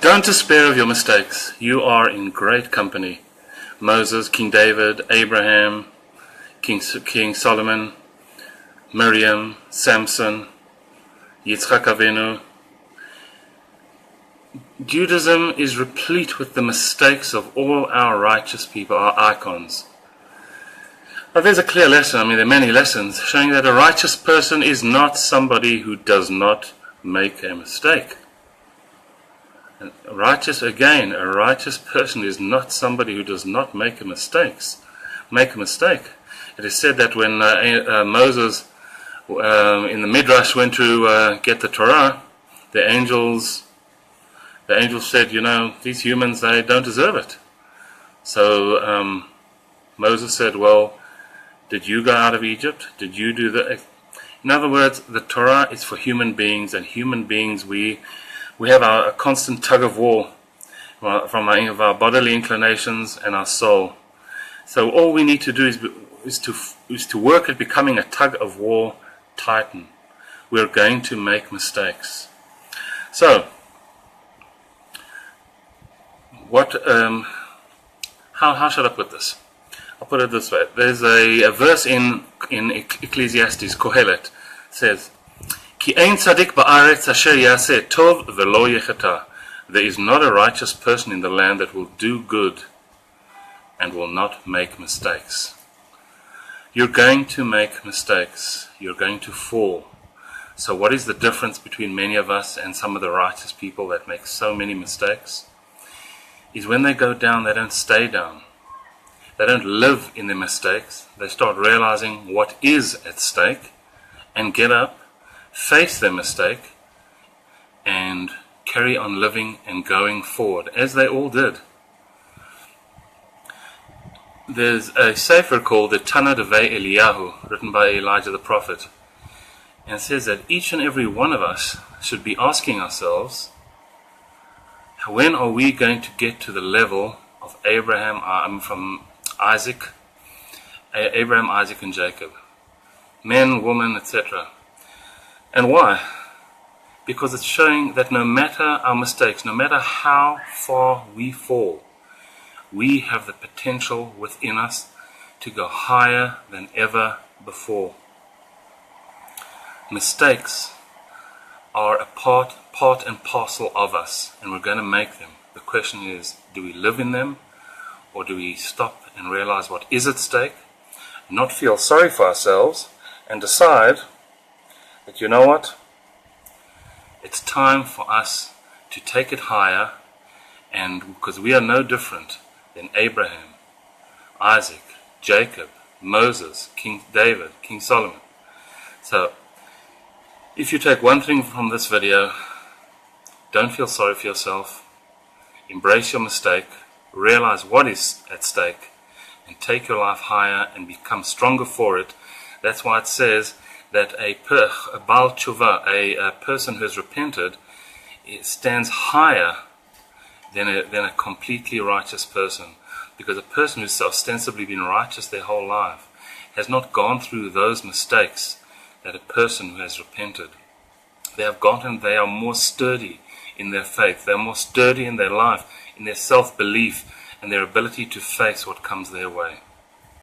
Don't despair of your mistakes. You are in great company. Moses, King David, Abraham, King Solomon, Miriam, Samson, Yitzchak Avinu. Judaism is replete with the mistakes of all our righteous people, our icons. But there's a clear lesson, there are many lessons, showing that a righteous person is not somebody who does not make a mistake. A righteous person is not somebody who does not make a mistake. It is said that when Moses in the Midrash went to get the Torah, the angels said, these humans, they don't deserve it. So Moses said, well, did you go out of Egypt? Did you do the... In other words, the Torah is for human beings, and human beings, we have a constant tug of war from our bodily inclinations and our soul. So all we need to do is to work at becoming a tug of war titan. We're going to make mistakes. So, how should I put this? I'll put it this way. There's a verse in Ecclesiastes, Kohelet, says, Ki ein tzadik ba'aretz asher yaseh tov velo yechata. There is not a righteous person in the land that will do good and will not make mistakes. You're going to make mistakes. You're going to fall. So what is the difference between many of us and some of the righteous people that make so many mistakes? Is when they go down, they don't stay down. They don't live in their mistakes. They start realizing what is at stake and get up, face their mistake, and carry on living and going forward, as they all did. There's a sefer called the Tana Devei Eliyahu, written by Elijah the prophet, and says that each and every one of us should be asking ourselves, when are we going to get to the level of Abraham, from Isaac, Abraham, Isaac, and Jacob, men, women, etc. And why? Because it's showing that no matter our mistakes, no matter how far we fall, we have the potential within us to go higher than ever before. Mistakes are a part and parcel of us, and we're going to make them. The question is, do we live in them, or do we stop and realize what is at stake, not feel sorry for ourselves, and decide that, you know what, it's time for us to take it higher, and because we are no different than Abraham, Isaac, Jacob, Moses, King David, King Solomon. So, if you take one thing from this video, don't feel sorry for yourself, embrace your mistake, realize what is at stake, and take your life higher and become stronger for it. That's why it says that a Baal Tshuva, a person who has repented, stands higher than a completely righteous person. Because a person who's ostensibly been righteous their whole life has not gone through those mistakes that a person who has repented. They have gotten, they are more sturdy in their faith, they are more sturdy in their life, in their self-belief, and their ability to face what comes their way.